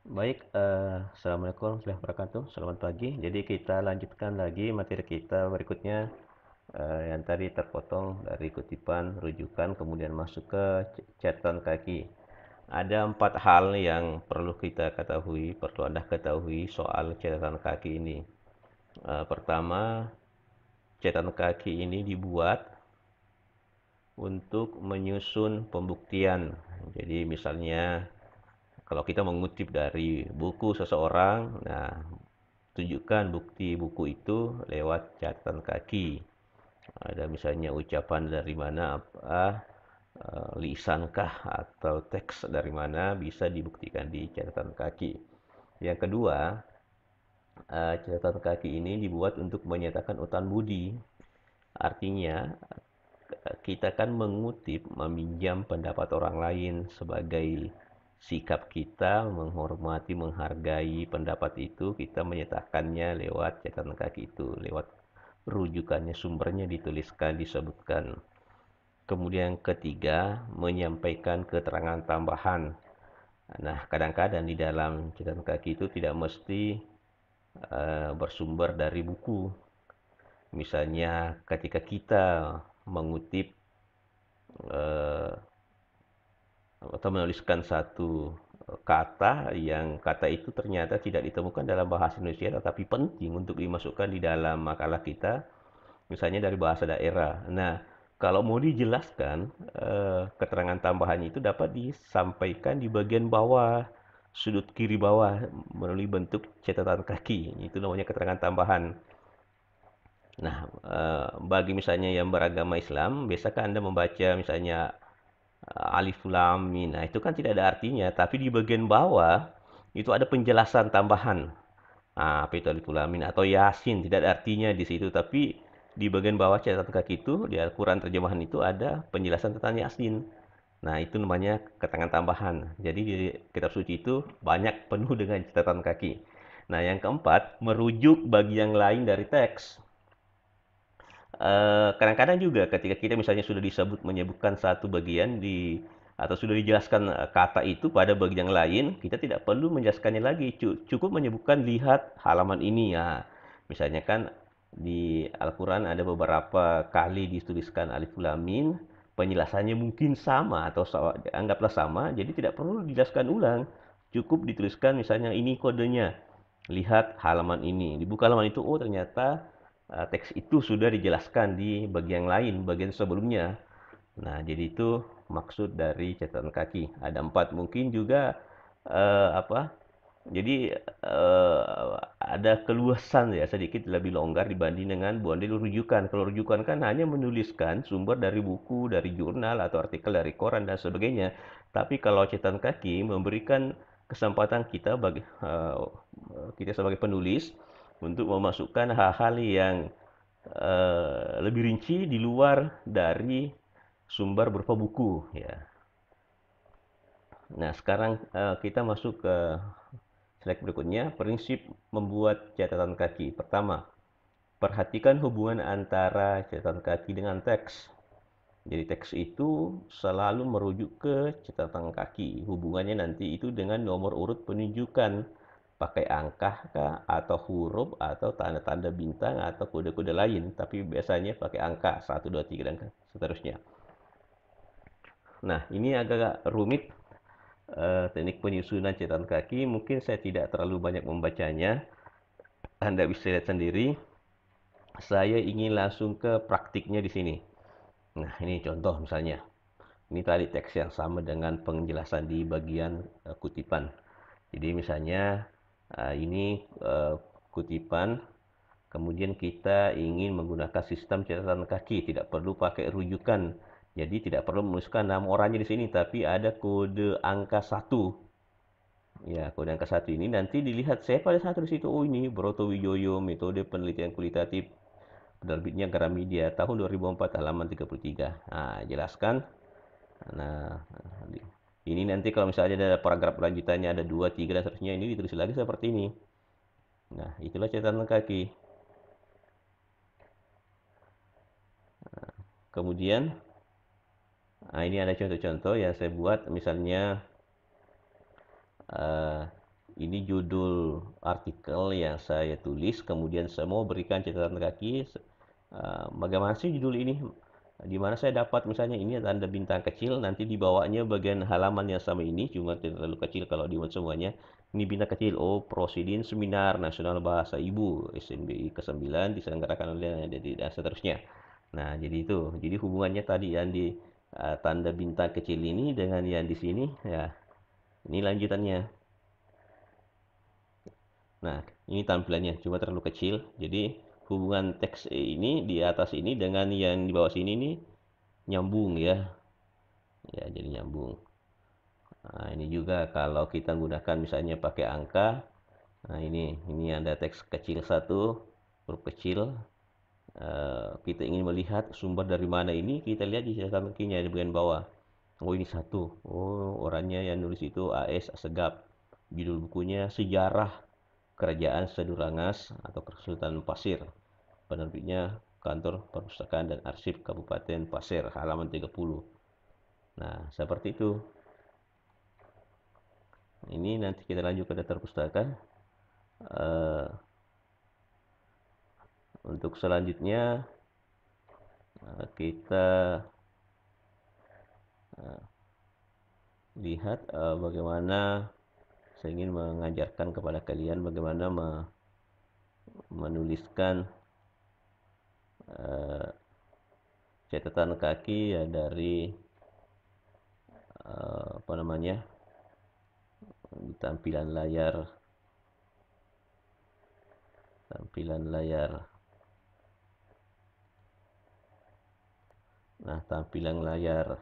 Baik, assalamualaikum warahmatullahi wabarakatuh. Selamat pagi. Jadi kita lanjutkan lagi materi kita berikutnya, yang tadi terpotong dari kutipan, rujukan, kemudian masuk ke catatan kaki. Ada 4 hal yang perlu kita ketahui, perlu Anda ketahui soal catatan kaki ini. Pertama, catatan kaki ini dibuat untuk menyusun pembuktian. Jadi misalnya kalau kita mengutip dari buku seseorang, nah tunjukkan bukti buku itu lewat catatan kaki. Ada misalnya ucapan dari mana, lisankah atau teks dari mana bisa dibuktikan di catatan kaki. Yang kedua, catatan kaki ini dibuat untuk menyatakan utang budi. Artinya, kita kan mengutip, meminjam pendapat orang lain sebagai sikap kita menghormati, menghargai pendapat itu, kita menyatakannya lewat catatan kaki itu, lewat rujukannya, sumbernya dituliskan, disebutkan. Kemudian ketiga, menyampaikan keterangan tambahan. Nah, kadang-kadang di dalam catatan kaki itu tidak mesti bersumber dari buku. Misalnya ketika kita mengutip eh, atau menuliskan satu kata yang kata itu ternyata tidak ditemukan dalam bahasa Indonesia tetapi penting untuk dimasukkan di dalam makalah kita, misalnya dari bahasa daerah. Nah, kalau mau dijelaskan, keterangan tambahannya itu dapat disampaikan di bagian bawah, sudut kiri bawah melalui bentuk catatan kaki. Itu namanya keterangan tambahan. Nah, bagi misalnya yang beragama Islam, biasakah Anda membaca misalnya alif lam mim. Nah, itu kan tidak ada artinya, tapi di bagian bawah itu ada penjelasan tambahan. Apa itu alif lam mim atau Yasin, tidak ada artinya di situ, tapi di bagian bawah catatan kaki itu di Al-Qur'an terjemahan itu ada penjelasan tentang Yasin. Nah, itu namanya keterangan tambahan. Jadi di kitab suci itu banyak penuh dengan catatan kaki. Nah, yang keempat, merujuk bagi yang lain dari teks. Kadang-kadang juga ketika kita misalnya sudah menyebutkan satu bagian atau sudah dijelaskan kata itu pada bagian lain, kita tidak perlu menjelaskannya lagi. Cukup menyebutkan lihat halaman ini ya. Misalnya kan di Al-Quran ada beberapa kali dituliskan alif lam mim, penjelasannya mungkin sama atau anggaplah sama, jadi tidak perlu dijelaskan ulang. Cukup dituliskan misalnya ini kodenya. Lihat halaman ini. Dibuka halaman itu, oh ternyata teks itu sudah dijelaskan di bagian lain, bagian sebelumnya. Nah, jadi itu maksud dari catatan kaki. Ada 4. Mungkin juga apa? Jadi ada keluasan ya sedikit lebih longgar dibanding dengan model rujukan. Kalau rujukan kan hanya menuliskan sumber dari buku, dari jurnal atau artikel dari koran dan sebagainya. Tapi kalau catatan kaki memberikan kesempatan kita sebagai penulis untuk memasukkan hal-hal yang lebih rinci di luar dari sumber berupa buku ya. Nah, sekarang kita masuk ke slide berikutnya, prinsip membuat catatan kaki. Pertama, perhatikan hubungan antara catatan kaki dengan teks. Jadi teks itu selalu merujuk ke catatan kaki. Hubungannya nanti itu dengan nomor urut penunjukan. Pakai angka kah, atau huruf, atau tanda-tanda bintang, atau kode-kode lain. Tapi biasanya pakai angka, 1, 2, 3, dan seterusnya. Nah, ini agak rumit, teknik penyusunan catatan kaki. Mungkin saya tidak terlalu banyak membacanya. Anda bisa lihat sendiri. Saya ingin langsung ke praktiknya di sini. Nah, ini contoh misalnya. Ini tadi teks yang sama dengan penjelasan di bagian kutipan. Jadi misalnya ini kutipan, kemudian kita ingin menggunakan sistem catatan kaki, tidak perlu pakai rujukan. Jadi tidak perlu menuliskan nama orangnya di sini, tapi ada kode angka 1. Ya, kode angka 1 ini nanti dilihat siapa ada satu di situ. Oh, ini Broto Wijoyo, metode penelitian kualitatif, penerbitnya Gramedia tahun 2004 halaman 33. Nah, jelaskan. Nah, ini nanti kalau misalnya ada paragraf lanjutannya ada 2, 3 dan seterusnya, ini ditulis lagi seperti ini. Nah, itulah catatan kaki. Kemudian, nah ini ada contoh-contoh yang saya buat, misalnya eh, ini judul artikel yang saya tulis, kemudian saya mau berikan catatan kaki. Bagaimana sih judul ini? Di mana saya dapat misalnya ini tanda bintang kecil, nanti di bawahnya bagian halaman yang sama ini, cuma tidak terlalu kecil kalau dibuat semuanya. Ini bintang kecil, oh Prosidin Seminar Nasional Bahasa Ibu SNBI ke-9 diselenggarakan oleh dan seterusnya. Nah, jadi itu. Jadi hubungannya tadi yang di tanda bintang kecil ini dengan yang di sini, ya ini lanjutannya. Nah, ini tampilannya cuma terlalu kecil. Jadi hubungan teks ini di atas ini dengan yang di bawah sini nih nyambung ya. Ya, jadi nyambung. Nah, ini juga kalau kita gunakan misalnya pakai angka. Nah, ini ada teks kecil satu, huruf kecil. Kita ingin melihat sumber dari mana ini, kita lihat di catatan kakinya di bagian bawah. Oh, ini satu. Oh, orangnya yang nulis itu AS Asegaf. Judul bukunya Sejarah Kerajaan Sedurangas atau Kesultanan Pasir. Penerbitnya Kantor Perpustakaan dan Arsip Kabupaten Pasir, halaman 30. Nah, seperti itu. Ini nanti kita lanjut ke daftar pustaka. Uh, untuk selanjutnya kita lihat bagaimana saya ingin mengajarkan kepada kalian bagaimana menuliskan catatan kaki ya dari apa namanya tampilan layar nah tampilan layar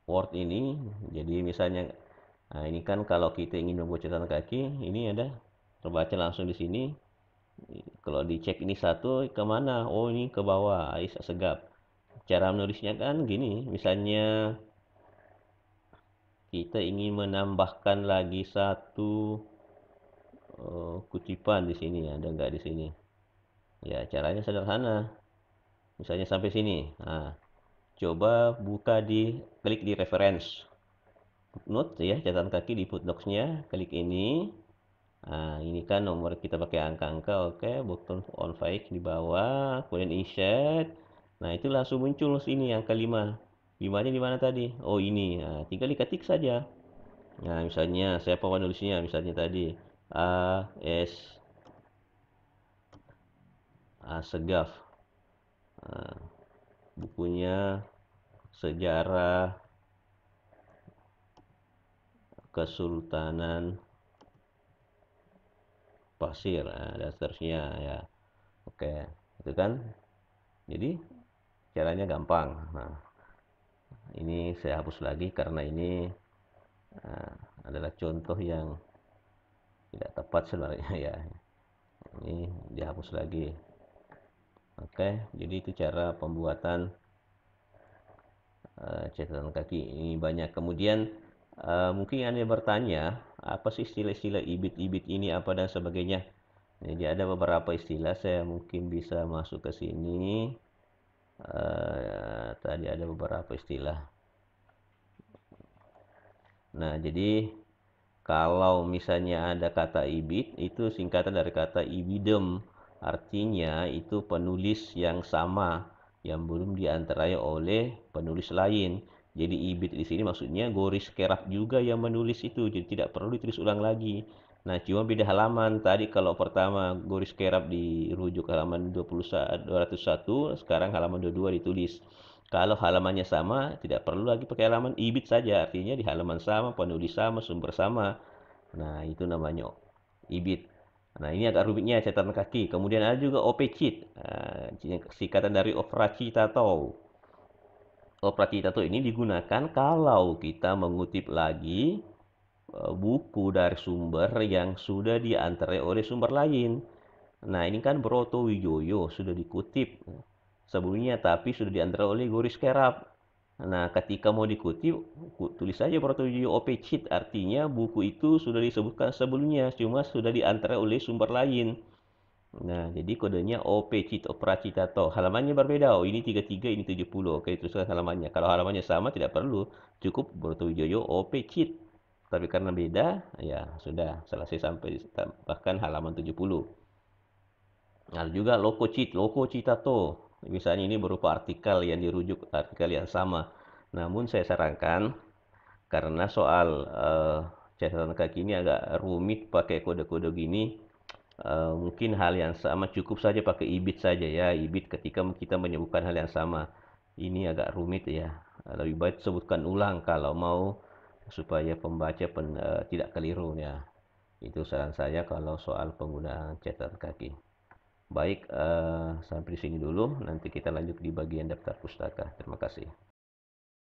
Word ini. Jadi misalnya nah ini kan kalau kita ingin membuat catatan kaki ini ada terbaca langsung di sini. Kalau dicek ini satu kemana, oh ini ke bawah Ais Asegaf. Cara menulisnya kan gini, misalnya kita ingin menambahkan lagi satu kutipan di sini, ada nggak di sini? Ya caranya sederhana. Misalnya sampai sini. Nah, coba klik di reference footnote ya, catatan kaki di footnotes-nya, klik ini. Nah, ini kan nomor kita pakai angka-angka, oke, button on file di bawah, kemudian insert. Nah, itu langsung muncul sini angka 5. 5-nya di mana tadi? Oh, ini. Nah, tinggal diketik saja. Nah, misalnya saya apa nulisnya? Misalnya tadi A S Asegaf. Nah, bukunya Sejarah Kesultanan Pasir. Nah, dan seterusnya ya. Oke, itu kan. Jadi caranya gampang. Nah, ini saya hapus lagi karena ini adalah contoh yang tidak tepat sebenarnya ya. Ini dihapus lagi. Oke, jadi itu cara pembuatan catatan kaki. Ini banyak. Kemudian mungkin Anda bertanya, apa sih istilah-istilah ibit-ibit ini apa dan sebagainya. Jadi ada beberapa istilah, saya mungkin bisa masuk ke sini. Tadi ada beberapa istilah. Nah, jadi kalau misalnya ada kata ibit, itu singkatan dari kata ibidem. Artinya itu penulis yang sama, yang belum diantarai oleh penulis lain. Jadi ibit di sini maksudnya Goris Kerap juga yang menulis itu, jadi tidak perlu ditulis ulang lagi. Nah, cuma beda halaman. Tadi kalau pertama Goris Kerap dirujuk halaman 201, sekarang halaman 22 ditulis. Kalau halamannya sama, tidak perlu lagi pakai halaman ibit saja. Artinya di halaman sama, penulis sama, sumber sama. Nah, itu namanya ibit. Nah, ini agak rumitnya catatan kaki. Kemudian ada juga OP-cheat. Singkatan dari Opracitato. Opracitato ini digunakan kalau kita mengutip lagi buku dari sumber yang sudah diantarai oleh sumber lain. Nah, ini kan Broto Wijoyo sudah dikutip sebelumnya, tapi sudah diantarai oleh Goris Kerap. Nah, ketika mau dikutip, tulis saja Broto Wijoyo OP Cheat, artinya buku itu sudah disebutkan sebelumnya, cuma sudah diantarai oleh sumber lain. Nah, jadi kodenya OP Cheat, Opera Citato. Halamannya berbeda. Oh, ini 33, ini 70. Oke, teruskan halamannya. Kalau halamannya sama, tidak perlu. Cukup Broto Wijoyo OP Cheat. Tapi karena beda, ya sudah selesai sampai bahkan halaman 70. Ada juga loco citato. Misalnya ini berupa artikel yang dirujuk artikel yang sama. Namun saya sarankan karena soal catatan kaki ini agak rumit pakai kode-kode gini, mungkin hal yang sama cukup saja pakai ibit saja ya. Ibit ketika kita menyebutkan hal yang sama. Ini agak rumit ya. Lebih baik sebutkan ulang kalau mau supaya pembaca tidak keliru ya. Itu saran saya kalau soal penggunaan catatan kaki. Baik, sampai di sini dulu. Nanti kita lanjut di bagian daftar pustaka. Terima kasih.